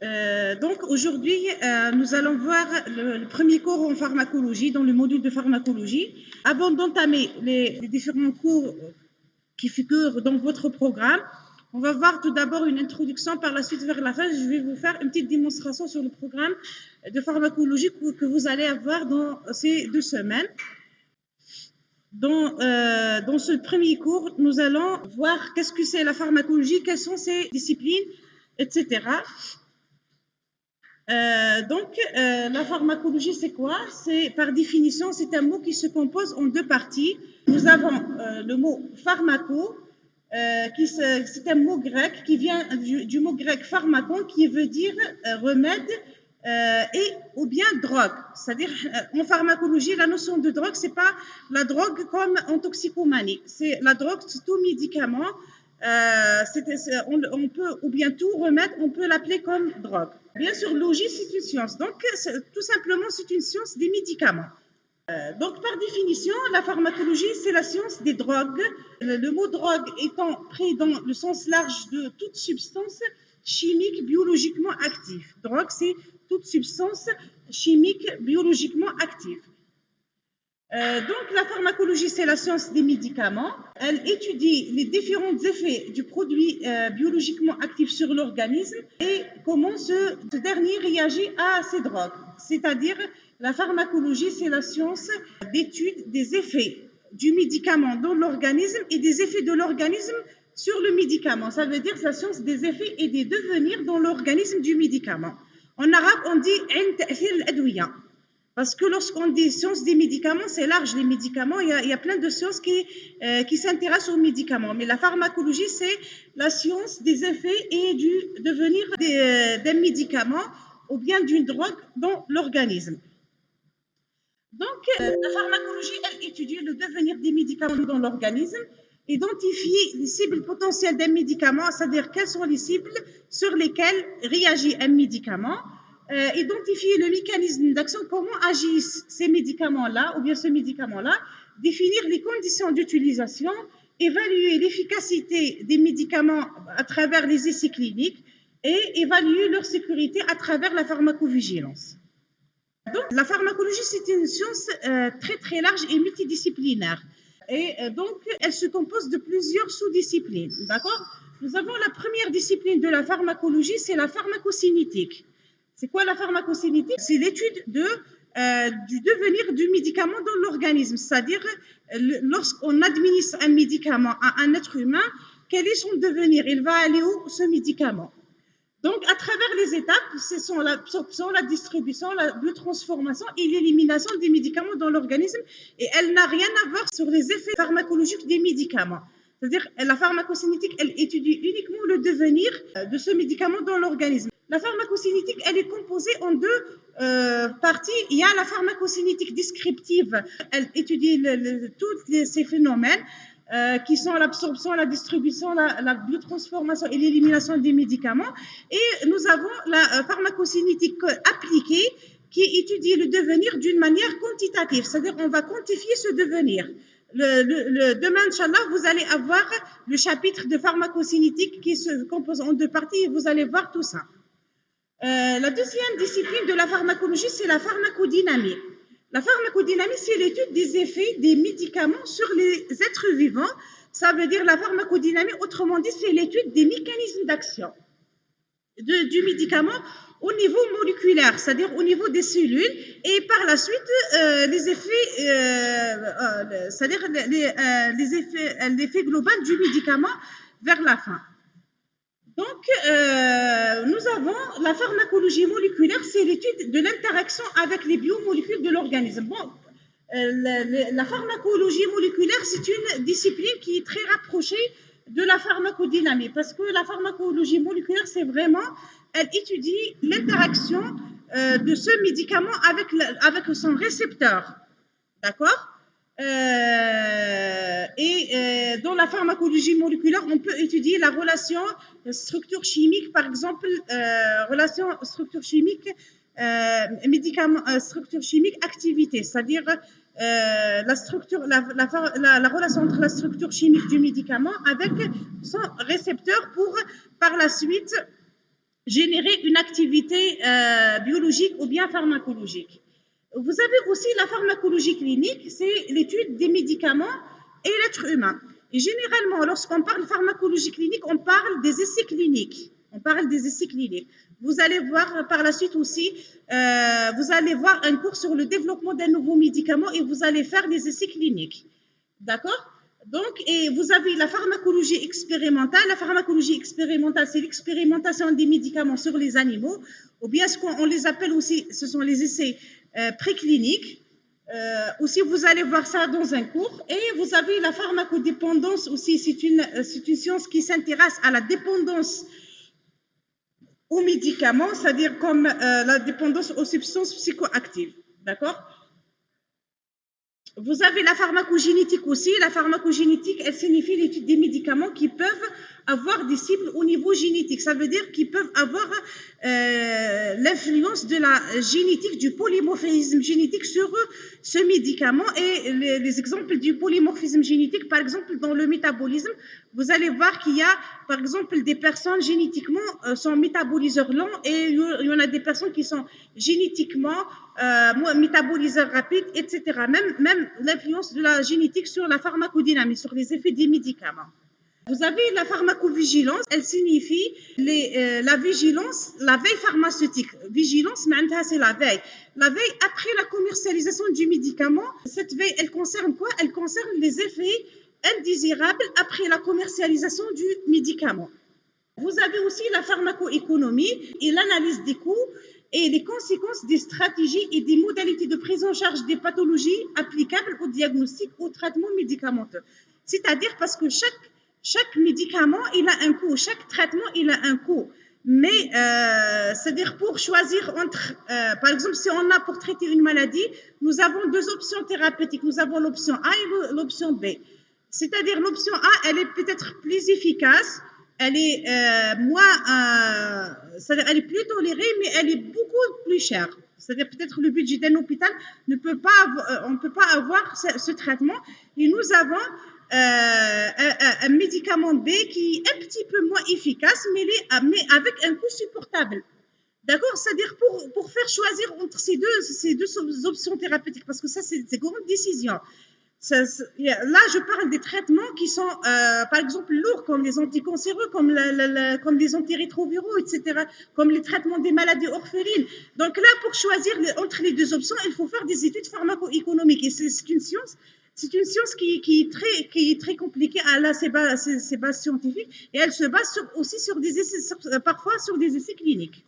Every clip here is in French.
Donc aujourd'hui, nous allons voir le premier cours en pharmacologie, dans le module de pharmacologie. Avant d'entamer les différents cours qui figurent dans votre programme, on va voir tout d'abord une introduction. Par la suite, vers la fin, je vais vous faire une petite démonstration sur le programme de pharmacologie que vous allez avoir dans ces 2 semaines. Dans ce premier cours, nous allons voir qu'est-ce que c'est la pharmacologie, quelles sont ses disciplines, etc. La pharmacologie, c'est quoi? C'est, par définition, c'est un mot qui se compose en 2 parties. Nous avons le mot pharmaco, c'est un mot grec qui vient du mot grec pharmakon, qui veut dire remède et ou bien drogue. C'est-à-dire, en pharmacologie, la notion de drogue, c'est pas la drogue comme en toxicomanie. C'est la drogue, c'est tout médicament. On peut, ou bien tout remède, on peut l'appeler comme drogue. Bien sûr, logique, c'est une science. Donc, tout simplement, c'est une science des médicaments. Donc, par définition, la pharmacologie, c'est la science des drogues. Le mot drogue étant pris dans le sens large de toute substance chimique biologiquement active. Drogue, c'est toute substance chimique biologiquement active. Donc, la pharmacologie, c'est la science des médicaments. Elle étudie les différents effets du produit biologiquement actif sur l'organisme et comment ce dernier réagit à ces drogues. C'est-à-dire, la pharmacologie, c'est la science d'étude des effets du médicament dans l'organisme et des effets de l'organisme sur le médicament. Ça veut dire la science des effets et des devenirs dans l'organisme du médicament. En arabe, on dit « ilm ta'thir al-adwiya ». Parce que lorsqu'on dit science des médicaments, c'est large, les médicaments, il y a plein de sciences qui s'intéressent aux médicaments. Mais la pharmacologie, c'est la science des effets et du devenir d'un médicament ou bien d'une drogue dans l'organisme. Donc, la pharmacologie, elle étudie le devenir des médicaments dans l'organisme, identifie les cibles potentielles d'un médicament, c'est-à-dire quelles sont les cibles sur lesquelles réagit un médicament, identifier le mécanisme d'action, comment agissent ces médicaments-là ou bien ce médicament-là, définir les conditions d'utilisation, évaluer l'efficacité des médicaments à travers les essais cliniques et évaluer leur sécurité à travers la pharmacovigilance. Donc, la pharmacologie, c'est une science très très large et multidisciplinaire. Et donc, elle se compose de plusieurs sous-disciplines. D'accord? Nous avons la première discipline de la pharmacologie, c'est la pharmacocinétique. C'est quoi la pharmacocinétique? C'est l'étude du devenir du médicament dans l'organisme. C'est-à-dire, lorsqu'on administre un médicament à un être humain, quel est son devenir? Il va aller où, ce médicament? Donc, à travers les étapes, ce sont l'absorption, la distribution, la biotransformation et l'élimination des médicaments dans l'organisme. Et elle n'a rien à voir sur les effets pharmacologiques des médicaments. C'est-à-dire, la pharmacocinétique, elle étudie uniquement le devenir de ce médicament dans l'organisme. La pharmacocinétique, elle est composée en 2 parties. Il y a la pharmacocinétique descriptive. Elle étudie tous ces phénomènes qui sont l'absorption, la distribution, la biotransformation et l'élimination des médicaments. Et nous avons la pharmacocinétique appliquée qui étudie le devenir d'une manière quantitative, c'est-à-dire on va quantifier ce devenir. Demain, Inch'Allah, vous allez avoir le chapitre de pharmacocinétique qui se compose en 2 parties et vous allez voir tout ça. La deuxième discipline de la pharmacologie, c'est la pharmacodynamie. La pharmacodynamie, c'est l'étude des effets des médicaments sur les êtres vivants. Ça veut dire la pharmacodynamie, autrement dit, c'est l'étude des mécanismes d'action du médicament au niveau moléculaire, c'est-à-dire au niveau des cellules, et par la suite, les effets, c'est-à-dire l'effet global du médicament vers la fin. Donc, nous avons la pharmacologie moléculaire, c'est l'étude de l'interaction avec les biomolécules de l'organisme. Bon, la pharmacologie moléculaire, c'est une discipline qui est très rapprochée de la pharmacodynamie, parce que la pharmacologie moléculaire, c'est vraiment, elle étudie l'interaction de ce médicament avec son récepteur. D'accord? Dans la pharmacologie moléculaire, on peut étudier la relation structure chimique, par exemple, relation structure chimique, médicament, structure chimique, activité, c'est-à-dire la relation entre la structure chimique du médicament avec son récepteur pour, par la suite, générer une activité biologique ou bien pharmacologique. Vous avez aussi la pharmacologie clinique, c'est l'étude des médicaments et l'être humain. Et généralement, lorsqu'on parle de pharmacologie clinique, on parle des essais cliniques. On parle des essais cliniques. Vous allez voir par la suite aussi, vous allez voir un cours sur le développement d'un nouveau médicament et vous allez faire des essais cliniques. D'accord? Donc, et vous avez la pharmacologie expérimentale. La pharmacologie expérimentale, c'est l'expérimentation des médicaments sur les animaux, ou bien ce qu'on les appelle aussi, ce sont les essais précliniques. Aussi, vous allez voir ça dans un cours. Et vous avez la pharmacodépendance aussi, c'est une science qui s'intéresse à la dépendance aux médicaments, c'est-à-dire comme la dépendance aux substances psychoactives. D'accord? Vous avez la pharmacogénétique aussi. La pharmacogénétique, elle signifie l'étude des médicaments qui peuvent avoir des cibles au niveau génétique. Ça veut dire qu'ils peuvent avoir l'influence de la génétique, du polymorphisme génétique sur ce médicament. Et les exemples du polymorphisme génétique, par exemple, dans le métabolisme, vous allez voir qu'il y a, par exemple, des personnes génétiquement sont métaboliseurs lents et il y en a des personnes qui sont génétiquement métaboliseurs rapides, etc. Même l'influence de la génétique sur la pharmacodynamie, sur les effets des médicaments. Vous avez la pharmacovigilance, elle signifie la vigilance, la veille pharmaceutique. Vigilance, c'est la veille. La veille après la commercialisation du médicament. Cette veille, elle concerne quoi? Elle concerne les effets indésirables après la commercialisation du médicament. Vous avez aussi la pharmacoéconomie et l'analyse des coûts et les conséquences des stratégies et des modalités de prise en charge des pathologies applicables au diagnostic, au traitement médicamenteux. C'est-à-dire parce que chaque médicament, il a un coût, chaque traitement, il a un coût. Mais c'est-à-dire pour choisir entre, par exemple, si on a pour traiter une maladie, nous avons deux options thérapeutiques. Nous avons l'option A et l'option B. C'est-à-dire l'option A, elle est peut-être plus efficace, elle est c'est-à-dire elle est plus tolérée, mais elle est beaucoup plus chère. C'est-à-dire peut-être le budget d'un hôpital ne peut pas on ne peut pas avoir ce traitement. Et nous avons un médicament B qui est un petit peu moins efficace, mais avec un coût supportable. D'accord? C'est-à-dire pour faire choisir entre ces deux options thérapeutiques, parce que ça, c'est une grande décision. Là, je parle des traitements qui sont, par exemple, lourds, comme les anticancéreux, comme les antirétroviraux, etc., comme les traitements des maladies orphelines. Donc là, pour choisir entre les deux options, il faut faire des études pharmaco-économiques. Et c'est une science qui est très compliquée. Elle a ses bases scientifiques et elle se base aussi sur des essais, parfois sur des essais cliniques.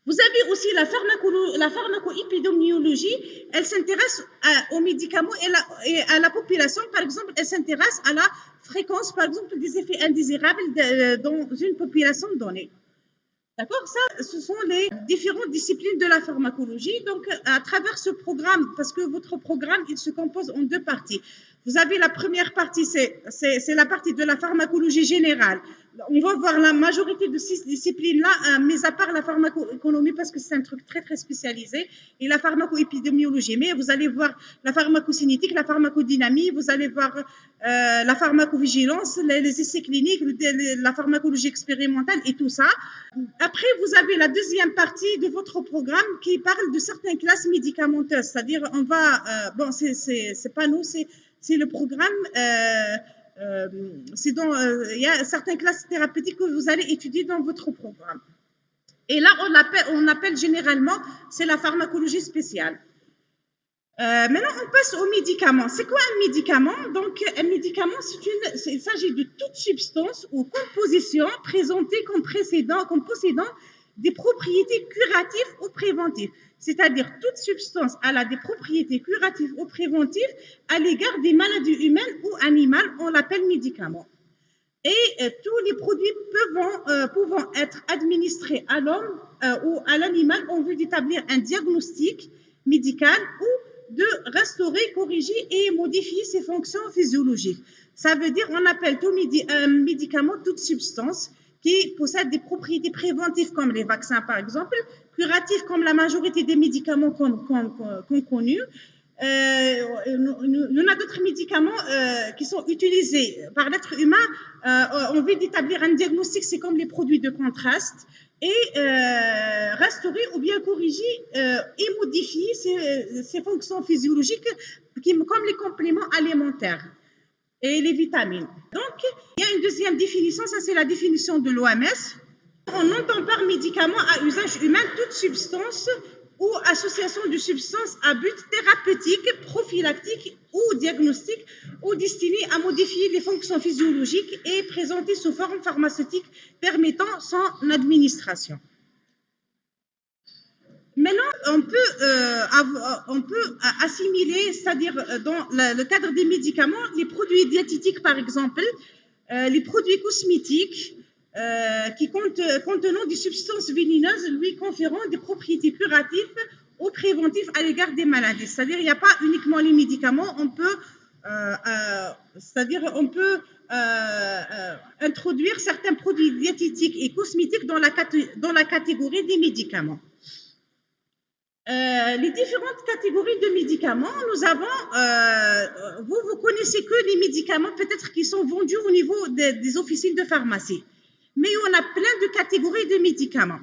Vous avez aussi la pharmacoépidémiologie, elle s'intéresse aux médicaments et à la population. Par exemple, elle s'intéresse à la fréquence, par exemple, des effets indésirables dans une population donnée. D'accord? Ça, ce sont les différentes disciplines de la pharmacologie. Donc, à travers ce programme, parce que votre programme, il se compose en deux parties. Vous avez la première partie, c'est la partie de la pharmacologie générale. On va voir la majorité de ces disciplines-là, mis à part la pharmacoéconomie, parce que c'est un truc très, très spécialisé, et la pharmacoépidémiologie. Mais vous allez voir la pharmacocinétique, la pharmacodynamie, vous allez voir la pharmacovigilance, les essais cliniques, la pharmacologie expérimentale et tout ça. Après, vous avez la deuxième partie de votre programme qui parle de certaines classes médicamenteuses. C'est-à-dire, on va, bon, c'est pas nous, c'est le programme. Il y a certaines classes thérapeutiques que vous allez étudier dans votre programme. Et là, on appelle généralement, c'est la pharmacologie spéciale. Maintenant, on passe aux médicaments. C'est quoi un médicament? Donc, un médicament, il s'agit de toute substance ou composition présentée comme possédant des propriétés curatives ou préventives. C'est-à-dire, toute substance a des propriétés curatives ou préventives à l'égard des maladies humaines ou animales, on l'appelle médicament. Et tous les produits pouvant être administrés à l'homme ou à l'animal en vue d'établir un diagnostic médical ou de restaurer, corriger et modifier ses fonctions physiologiques. Ça veut dire on appelle tout médicament toute substance qui possède des propriétés préventives comme les vaccins par exemple, curatives comme la majorité des médicaments qu'on connus. Il y en a d'autres médicaments qui sont utilisés par l'être humain en vue d'établir un diagnostic, c'est comme les produits de contraste, et restaurer ou bien corriger et modifier ces fonctions physiologiques comme les compléments alimentaires et les vitamines. Donc, il y a une deuxième définition, ça c'est la définition de l'OMS. On entend par médicament à usage humain toute substance ou association de substances à but thérapeutique, prophylactique ou diagnostique ou destinée à modifier les fonctions physiologiques et présentée sous forme pharmaceutique permettant son administration. Maintenant, on peut assimiler, c'est-à-dire dans le cadre des médicaments, les produits diététiques par exemple, les produits cosmétiques qui contenant des substances vénéneuses, lui conférant des propriétés curatives ou préventives à l'égard des maladies. C'est-à-dire il n'y a pas uniquement les médicaments, on peut introduire certains produits diététiques et cosmétiques dans la catégorie des médicaments. Les différentes catégories de médicaments, nous avons, vous connaissez que les médicaments peut-être qui sont vendus au niveau des officines de pharmacie, mais on a plein de catégories de médicaments.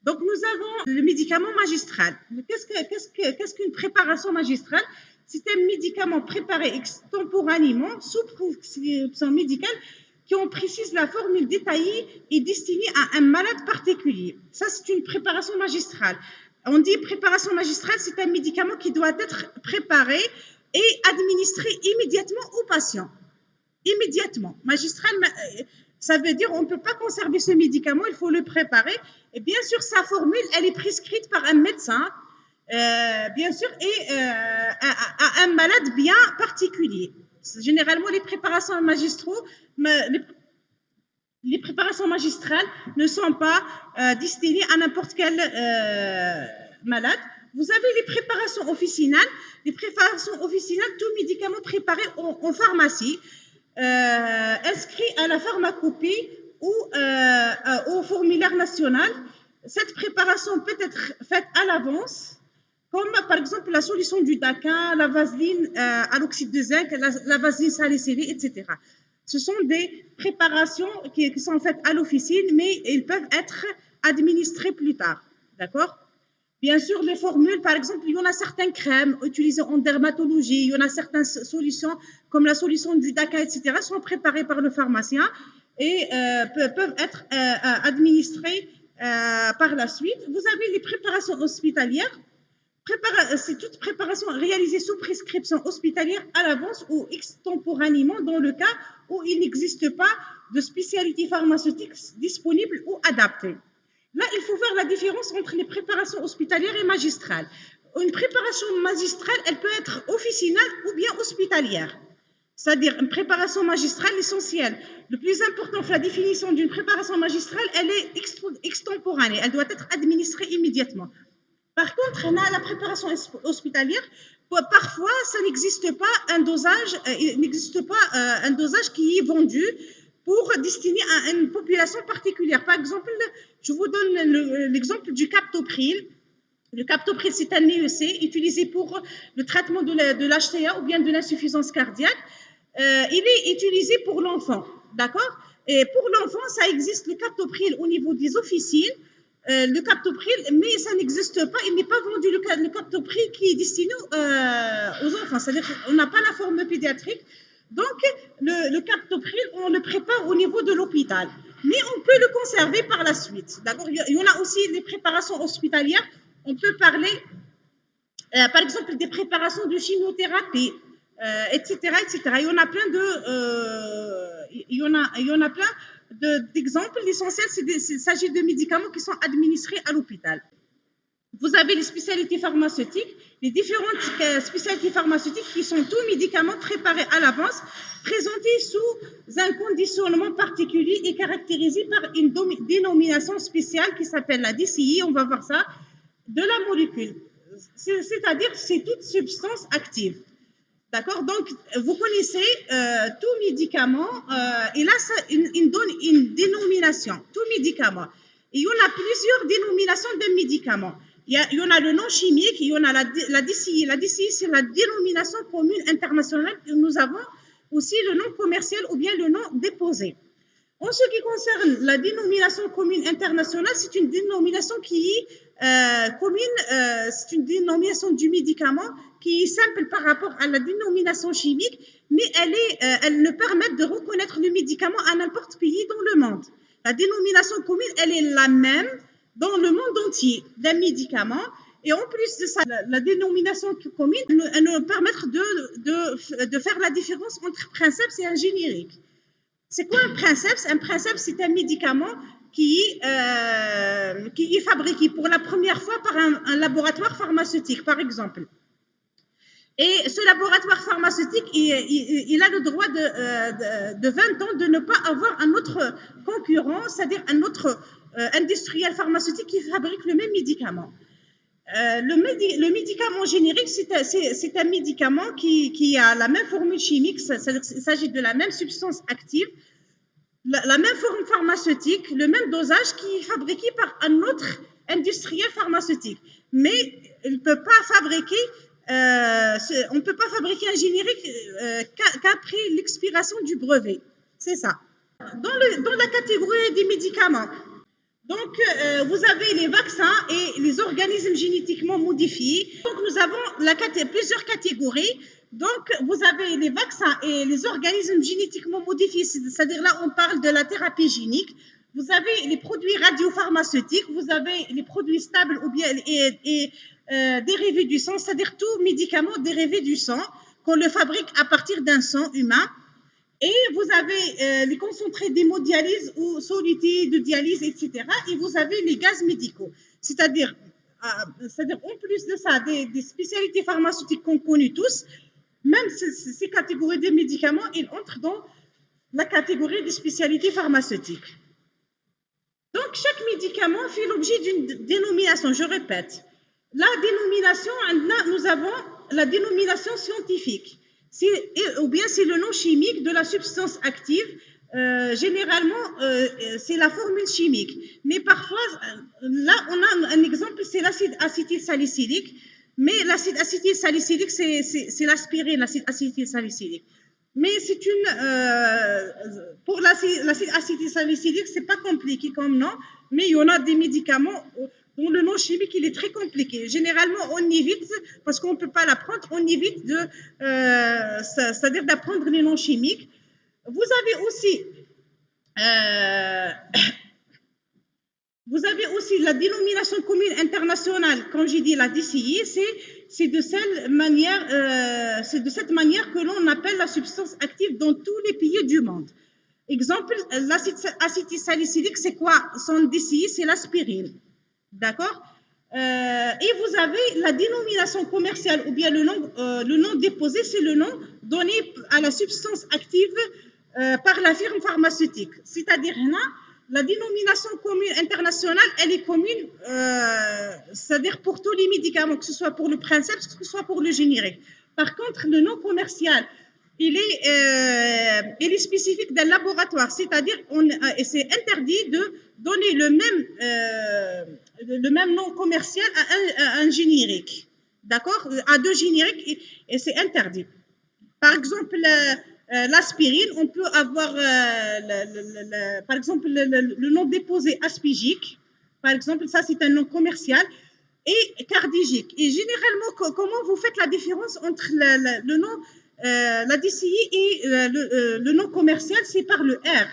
Donc nous avons le médicament magistral. Qu'est-ce qu'une préparation magistrale? C'est un médicament préparé extemporanément sous prescription médicale qui en précise la formule détaillée et destinée à un malade particulier. Ça, c'est une préparation magistrale. On dit préparation magistrale, c'est un médicament qui doit être préparé et administré immédiatement au patient. Immédiatement. Magistral, ça veut dire on ne peut pas conserver ce médicament, il faut le préparer. Et bien sûr, sa formule, elle est prescrite par un médecin, bien sûr, et à un malade bien particulier. Généralement, les préparations magistrales ne sont pas destinées à n'importe quel malade. Vous avez les préparations officinales. Les préparations officinales, tout médicament préparé en pharmacie, inscrit à la pharmacopée ou au formulaire national. Cette préparation peut être faite à l'avance, comme par exemple la solution du Dakin, la vaseline à l'oxyde de zinc, la vaseline salicylée, etc. Ce sont des préparations qui sont faites à l'officine, mais ils peuvent être administrées plus tard. D'accord? Bien sûr, les formules, par exemple, il y en a certaines crèmes utilisées en dermatologie, il y en a certaines solutions, comme la solution du Dakin, etc., sont préparées par le pharmacien et peuvent être administrées par la suite. Vous avez les préparations hospitalières. C'est toute préparation réalisée sous prescription hospitalière à l'avance ou extemporanément dans le cas où il n'existe pas de spécialité pharmaceutique disponible ou adaptée. Là, il faut voir la différence entre les préparations hospitalières et magistrales. Une préparation magistrale, elle peut être officinale ou bien hospitalière. C'est-à-dire une préparation magistrale essentielle. Le plus important de la définition d'une préparation magistrale, elle est extemporanée. Elle doit être administrée immédiatement. Par contre, on a la préparation hospitalière. Parfois, ça n'existe pas un dosage, un dosage qui est vendu pour destiner à une population particulière. Par exemple, je vous donne l'exemple du captopril. Le captopril, c'est un EEC utilisé pour le traitement de l'HTA ou bien de l'insuffisance cardiaque. Il est utilisé pour l'enfant, d'accord? Et pour l'enfant, ça existe le captopril au niveau des officines. Le captopril, mais ça n'existe pas, il n'est pas vendu le captopril qui est destiné aux enfants, c'est-à-dire qu'on n'a pas la forme pédiatrique. Donc, le captopril, on le prépare au niveau de l'hôpital, mais on peut le conserver par la suite. D'accord? Il y en a aussi des préparations hospitalières. On peut parler, par exemple, des préparations de chimiothérapie, etc., etc. Il y en a plein d'exemples. L'essentiel, il s'agit de médicaments qui sont administrés à l'hôpital. Vous avez les spécialités pharmaceutiques, les différentes spécialités pharmaceutiques qui sont tous médicaments préparés à l'avance, présentés sous un conditionnement particulier et caractérisés par une dénomination spéciale qui s'appelle la DCI, on va voir ça, de la molécule. C'est-à-dire c'est toute substance active. D'accord? Donc, vous connaissez tout médicament, et là, il donne une dénomination, tout médicament. Et il y en a plusieurs dénominations de médicaments. Il y en a le nom chimique, il y en a la DCI. La DCI, c'est la dénomination commune internationale. Et nous avons aussi le nom commercial ou bien le nom déposé. En ce qui concerne la dénomination commune internationale, c'est une dénomination qui est commune, c'est une dénomination du médicament qui est simple par rapport à la dénomination chimique, mais elle nous permet de reconnaître le médicament à n'importe pays dans le monde. La dénomination commune, elle est la même dans le monde entier d'un médicament. Et en plus de ça, la dénomination commune, elle nous permet de faire la différence entre princeps et un générique. C'est quoi un princeps? Un princeps, c'est un médicament qui est fabriqué pour la première fois par un laboratoire pharmaceutique, par exemple. Et ce laboratoire pharmaceutique, il a le droit de 20 ans de ne pas avoir un autre concurrent, c'est-à-dire un autre industriel pharmaceutique qui fabrique le même médicament. Le médicament générique, c'est un médicament qui a la même formule chimique, il s'agit de la même substance active, la même forme pharmaceutique, le même dosage qui est fabriqué par un autre industriel pharmaceutique. Mais on ne peut pas fabriquer un générique qu'après l'expiration du brevet. C'est ça. Dans la catégorie des médicaments, donc, vous avez les vaccins et les organismes génétiquement modifiés. Donc, nous avons plusieurs catégories. Donc, vous avez les vaccins et les organismes génétiquement modifiés, c'est-à-dire là, on parle de la thérapie génique. Vous avez les produits radiopharmaceutiques, vous avez les produits stables ou bien dérivés du sang, c'est-à-dire tout médicament dérivé du sang qu'on le fabrique à partir d'un sang humain. Et vous avez les concentrés d'hémodialyse ou solutés de dialyse, etc. Et vous avez les gaz médicaux. C'est-à-dire en plus de ça, des spécialités pharmaceutiques qu'on connaît tous, même ces catégories de médicaments, ils entrent dans la catégorie des spécialités pharmaceutiques. Donc, chaque médicament fait l'objet d'une dénomination, je répète. La dénomination, nous avons la dénomination scientifique. Ou bien c'est le nom chimique de la substance active. Généralement, c'est la formule chimique. Mais parfois, là, on a un exemple, c'est l'acide acétylsalicylique. Mais l'acide acétylsalicylique, c'est l'aspirine, l'acide acétylsalicylique. Mais pour l'acide acétylsalicylique, c'est pas compliqué comme nom, mais il y en a des médicaments dont le nom chimique il est très compliqué. Généralement, on évite, parce qu'on ne peut pas l'apprendre, on évite c'est-à-dire d'apprendre les noms chimiques. Vous avez aussi la dénomination commune internationale, comme j'ai dit, la DCI, c'est de cette manière que l'on appelle la substance active dans tous les pays du monde. Exemple, l'acide acétylsalicylique, c'est quoi? Son DCI, c'est l'aspirine. D'accord? Et vous avez la dénomination commerciale ou bien le nom déposé, c'est le nom donné à la substance active par la firme pharmaceutique. C'est-à-dire, la dénomination commune internationale, elle est commune, c'est-à-dire pour tous les médicaments, que ce soit pour le princeps, que ce soit pour le générique. Par contre, le nom commercial, il est spécifique d'un laboratoire, c'est-à-dire c'est interdit de donner le même nom commercial à un générique, d'accord? À deux génériques, et c'est interdit. Par exemple, l'aspirine, on peut avoir, par exemple, le nom déposé aspigique, par exemple, ça c'est un nom commercial, et cardigique. Et généralement, comment vous faites la différence entre le nom la DCI et le nom commercial, c'est par le R.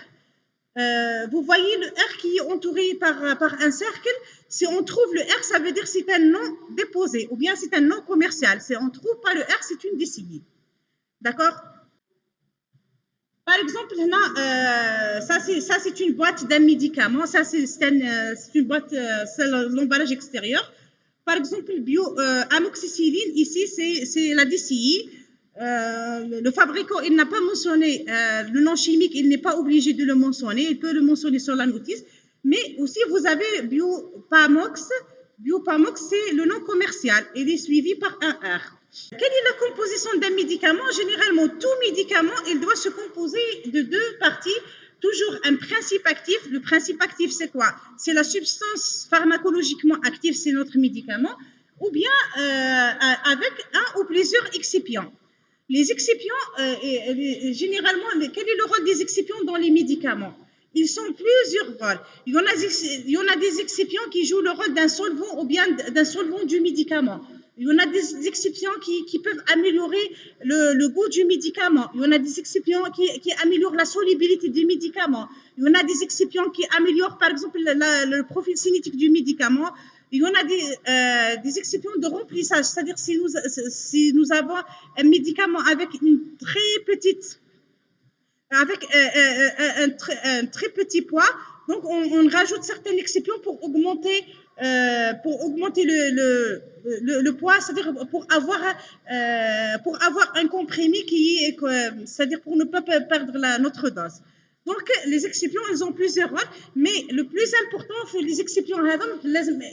Vous voyez le R qui est entouré par un cercle. Si on trouve le R, ça veut dire que c'est un nom déposé ou bien c'est un nom commercial. Si on ne trouve pas le R, c'est une DCI. D'accord? Par exemple, là, ça c'est une boîte d'un médicament. Ça, c'est une boîte, c'est l'emballage extérieur. Par exemple, amoxicilline, ici, c'est la DCI. Le fabricant, il n'a pas mentionné le nom chimique, il n'est pas obligé de le mentionner, il peut le mentionner sur la notice. Mais aussi, vous avez Biopamox. Biopamox, c'est le nom commercial. Il est suivi par un R. Quelle est la composition d'un médicament? Généralement, tout médicament, il doit se composer de deux parties. Toujours un principe actif. Le principe actif, c'est quoi? C'est la substance pharmacologiquement active, c'est notre médicament, ou bien avec un ou plusieurs excipients. Les excipients, généralement, quel est le rôle des excipients dans les médicaments? Ils sont plusieurs rôles. Il y en a des excipients qui jouent le rôle d'un solvant ou bien d'un solvant du médicament. Il y en a des excipients qui peuvent améliorer le goût du médicament. Il y en a des excipients qui améliorent la solubilité du médicament. Il y en a des excipients qui améliorent, par exemple, le profil cinétique du médicament. Il y en a des excipients de remplissage, c'est-à-dire si nous avons un médicament avec une très petite avec un très petit poids. Donc, on rajoute certains excipients pour augmenter le poids, c'est-à-dire pour avoir un comprimé qui est, c'est-à-dire pour ne pas perdre notre dose. Donc, les excipients, ils ont plusieurs rôles, mais le plus important, les excipients,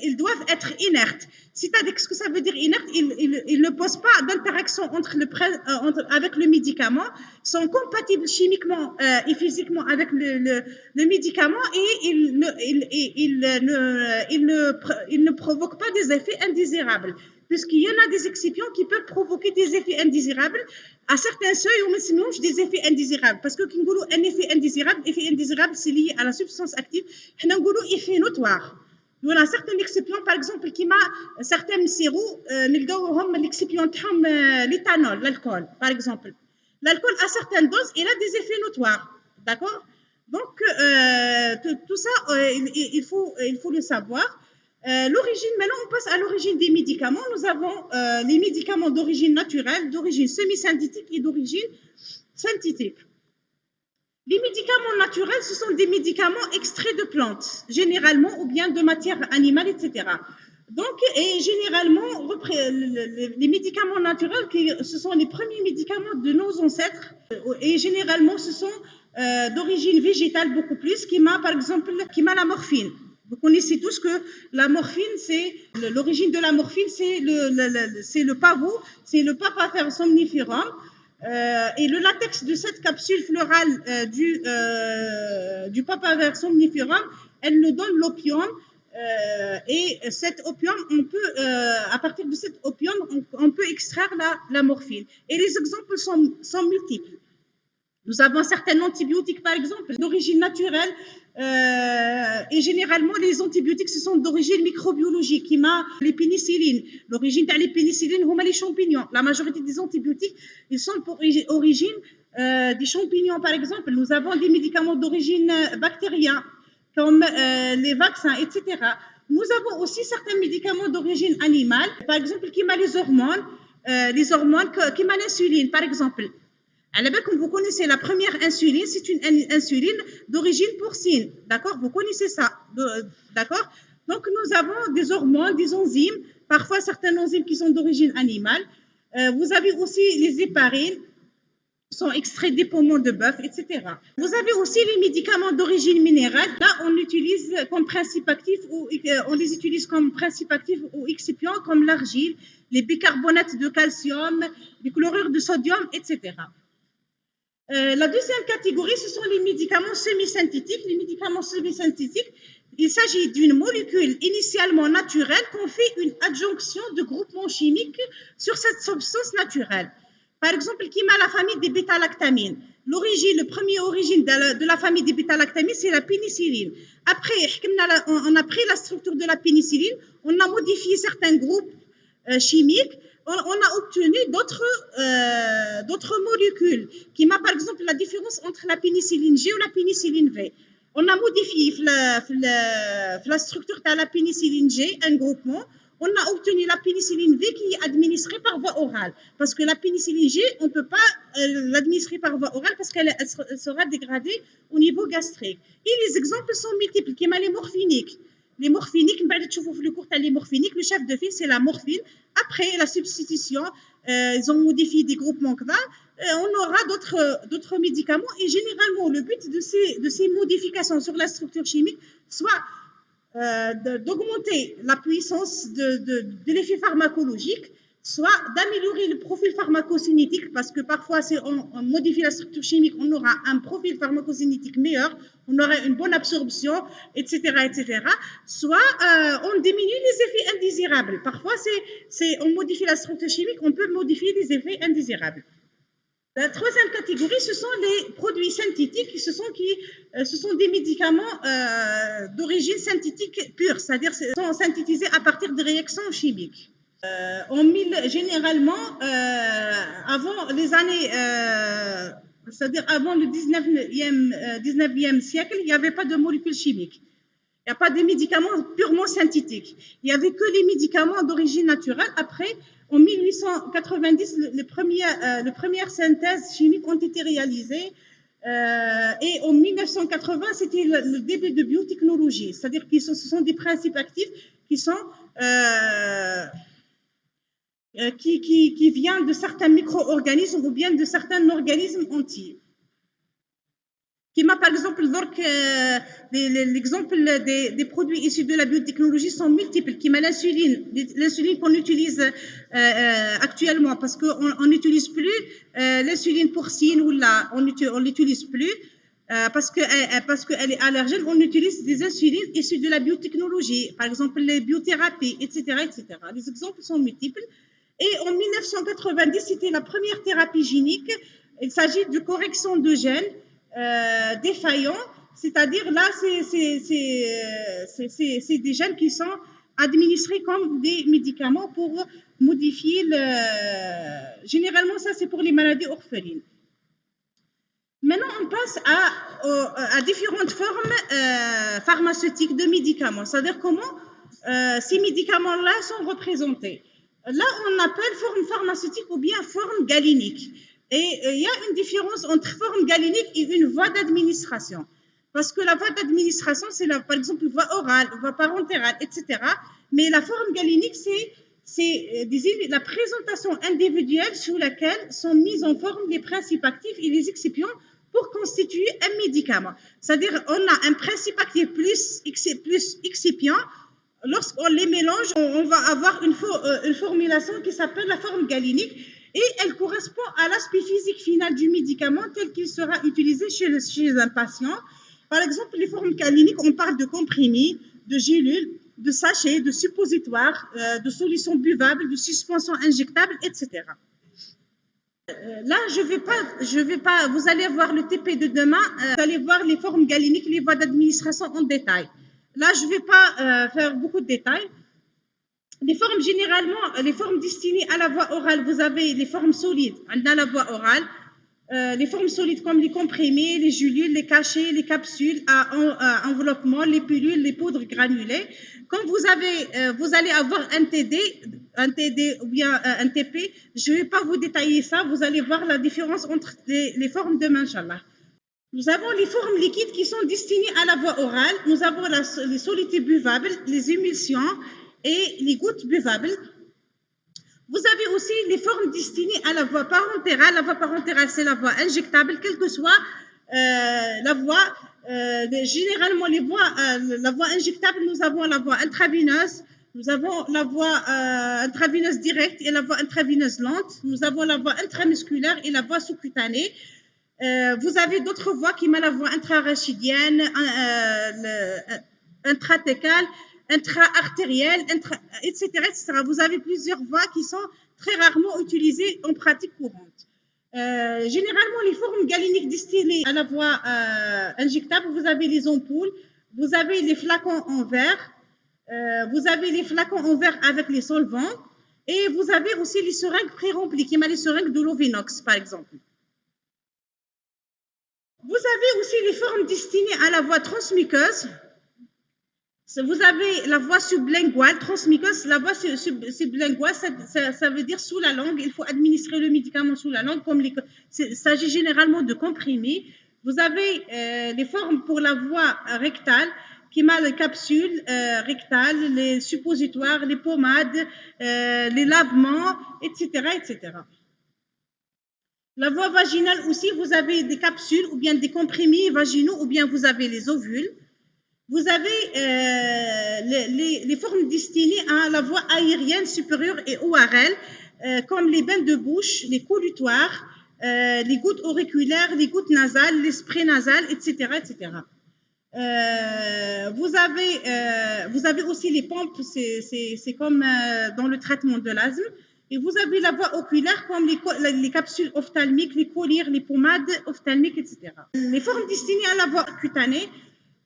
ils doivent être inertes. C'est-à-dire, ce que ça veut dire inerte, ils ne posent pas d'interaction avec le médicament, sont compatibles chimiquement et physiquement avec le médicament et ils ne provoquent pas des effets indésirables. Puisqu'il y en a des excipients qui peuvent provoquer des effets indésirables à certains seuils ou même des effets indésirables. Parce que quand on dit un effet indésirable, c'est lié à la substance active. On dit effet notoire. Il y a certains excipients, par exemple, qui m'a certains sirops, l'excipient l'éthanol, l'alcool, par exemple. L'alcool, à certaines doses, il a des effets notoires. D'accord? Donc, tout ça, il faut le savoir. L'origine, maintenant on passe à l'origine des médicaments. Nous avons les médicaments d'origine naturelle, d'origine semi-synthétique et d'origine synthétique. Les médicaments naturels, ce sont des médicaments extraits de plantes, généralement, ou bien de matières animales, etc. Donc, et généralement, les médicaments naturels, ce sont les premiers médicaments de nos ancêtres, et généralement, ce sont d'origine végétale beaucoup plus, par exemple, la morphine. Vous connaissez tous que la morphine, c'est l'origine de la morphine, c'est le pavot, c'est le Papaver somniferum. Et le latex de cette capsule florale du Papaver somniferum, elle nous donne l'opium. Et cet opium, à partir de cet opium, on peut extraire la morphine. Et les exemples sont multiples. Nous avons certains antibiotiques, par exemple, d'origine naturelle. Et généralement, les antibiotiques, ce sont d'origine microbiologique, qui m'a les pénicillines. L'origine des pénicillines, c'est les champignons. La majorité des antibiotiques, ils sont pour origine des champignons, par exemple. Nous avons des médicaments d'origine bactérienne, comme les vaccins, etc. Nous avons aussi certains médicaments d'origine animale, par exemple, qui m'a les hormones, qui m'a l'insuline, par exemple. Comme vous connaissez la première insuline, c'est une insuline d'origine porcine. D'accord? Vous connaissez ça. D'accord? Donc, nous avons des hormones, des enzymes, parfois certaines enzymes qui sont d'origine animale. Vous avez aussi les héparines, sont extraits des poumons de bœuf, etc. Vous avez aussi les médicaments d'origine minérale. Là, on les utilise comme principe actif ou excipients comme l'argile, les bicarbonates de calcium, les chlorures de sodium, etc. La deuxième catégorie, ce sont les médicaments semi-synthétiques. Les médicaments semi-synthétiques, il s'agit d'une molécule initialement naturelle qu'on fait une adjonction de groupements chimiques sur cette substance naturelle. Par exemple, qui m'a la famille des bêta-lactamines. La première origine de la famille des bêta-lactamines, c'est la pénicilline. Après, on a pris la structure de la pénicilline, on a modifié certains groupes chimiques, on a obtenu d'autres molécules qui m'a par exemple la différence entre la pénicilline G ou la pénicilline V. On a modifié la structure de la pénicilline G, un groupement. On a obtenu la pénicilline V qui est administrée par voie orale. Parce que la pénicilline G, on ne peut pas l'administrer par voie orale parce qu'elle sera dégradée au niveau gastrique. Et les exemples sont multiples, qui m'a les morphiniques. Les morphiniques, le chef de file, c'est la morphine. Après la substitution, ils ont modifié des groupements on aura d'autres médicaments. Et généralement, le but de ces modifications sur la structure chimique, soit d'augmenter la puissance de l'effet pharmacologique, soit d'améliorer le profil pharmacocinétique, parce que parfois, si on modifie la structure chimique, on aura un profil pharmacocinétique meilleur, on aura une bonne absorption, etc., etc. Soit on diminue les effets indésirables. Parfois, on modifie la structure chimique, on peut modifier les effets indésirables. La troisième catégorie, ce sont les produits synthétiques, ce sont des médicaments d'origine synthétique pure, c'est-à-dire sont synthétisés à partir de réactions chimiques. Généralement, avant les années, c'est-à-dire avant le 19e siècle, il n'y avait pas de molécules chimiques. Il n'y a pas de médicaments purement synthétiques. Il n'y avait que les médicaments d'origine naturelle. Après, en 1890, les premières synthèses chimiques ont été réalisées. Et en 1980, c'était le début de biotechnologie. C'est-à-dire que ce sont des principes actifs qui sont qui viennent de certains micro-organismes ou bien de certains organismes entiers. Par exemple, l'exemple des produits issus de la biotechnologie sont multiples. L'insuline qu'on utilise actuellement, parce qu'on n'utilise plus l'insuline porcine ou là, on l'utilise plus parce qu'elle est allergène. On utilise des insulines issues de la biotechnologie, par exemple les biothérapies, etc., etc. Les exemples sont multiples. Et en 1990, c'était la première thérapie génique. Il s'agit de correction de gènes défaillants, c'est-à-dire là, c'est des gènes qui sont administrés comme des médicaments pour modifier généralement, ça, c'est pour les maladies orphelines. Maintenant, on passe à différentes formes pharmaceutiques de médicaments, c'est-à-dire comment ces médicaments-là sont représentés. Là, on appelle forme pharmaceutique ou bien forme galénique. Et il y a une différence entre forme galénique et une voie d'administration. Parce que la voie d'administration, c'est par exemple voie orale, voie parentérale, etc. Mais la forme galénique, c'est la présentation individuelle sous laquelle sont mis en forme les principes actifs et les excipients pour constituer un médicament. C'est-à-dire on a un principe actif plus excipient. Lorsqu'on les mélange, on va avoir une formulation qui s'appelle la forme galénique et elle correspond à l'aspect physique final du médicament tel qu'il sera utilisé chez un patient. Par exemple, les formes galéniques, on parle de comprimés, de gélules, de sachets, de suppositoires, de solutions buvables, de suspensions injectables, etc. Là, je vais pas, vous allez voir le TP de demain, vous allez voir les formes galéniques, les voies d'administration en détail. Là, je ne vais pas faire beaucoup de détails. Les formes, généralement, les formes destinées à la voie orale, vous avez les formes solides à la voie orale, les formes solides comme les comprimés, les gélules, les cachets, les capsules à enveloppement, les pilules, les poudres granulées. Quand vous allez avoir un TD ou bien un TP, je ne vais pas vous détailler ça, vous allez voir la différence entre les formes demain, Inch'Allah. Nous avons les formes liquides qui sont destinées à la voie orale. Nous avons les solutés buvables, les émulsions et les gouttes buvables. Vous avez aussi les formes destinées à la voie parentérale. La voie parentérale, c'est la voie injectable, quelle que soit la voie. Généralement, la voie injectable, nous avons la voie intraveineuse, nous avons la voie intraveineuse directe et la voie intraveineuse lente. Nous avons la voie intramusculaire et la voie sous-cutanée. Vous avez d'autres voies qui sont la voie intrarachidienne, intratécale, intra-artérielle, etc., etc. Vous avez plusieurs voies qui sont très rarement utilisées en pratique courante. Généralement, les formes galéniques destinées à la voie injectable, vous avez les ampoules, vous avez les flacons en verre, vous avez les flacons en verre avec les solvants, et vous avez aussi les seringues pré-remplies, qui sont les seringues de l'Ovinox, par exemple. Vous avez aussi les formes destinées à la voie transmuqueuse. Vous avez la voie sublinguale, transmuqueuse. La voie sublinguale, ça veut dire sous la langue. Il faut administrer le médicament sous la langue. Il s'agit généralement de comprimés. Vous avez les formes pour la voie rectale, qui sont les capsules rectales, les suppositoires, les pommades, les lavements, etc., etc. La voie vaginale aussi, vous avez des capsules ou bien des comprimés vaginaux ou bien vous avez les ovules. Vous avez les formes destinées à la voie aérienne supérieure et ORL, comme les bains de bouche, les collutoires, les gouttes auriculaires, les gouttes nasales, les sprays nasales, etc., etc. Vous avez aussi les pompes, c'est comme dans le traitement de l'asthme. Et vous avez la voie oculaire comme les capsules ophtalmiques, les collyres, les pommades ophtalmiques, etc. Les formes destinées à la voie cutanée,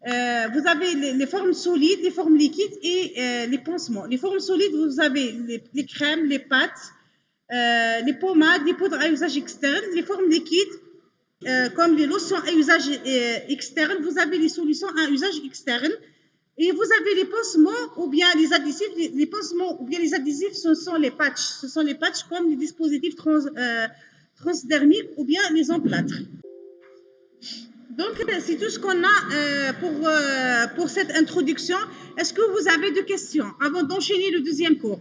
vous avez les formes solides, les formes liquides et les pansements. Les formes solides, vous avez les crèmes, les pâtes, les pommades, les poudres à usage externe. Les formes liquides, comme les lotions à usage externe, vous avez les solutions à usage externe. Et vous avez les pansements ou bien les adhésifs. Les pansements ou bien les adhésifs, ce sont les patchs. Ce sont les patchs comme les dispositifs transdermiques ou bien les emplâtres. Donc, c'est tout ce qu'on a pour cette introduction. Est-ce que vous avez des questions avant d'enchaîner le deuxième cours?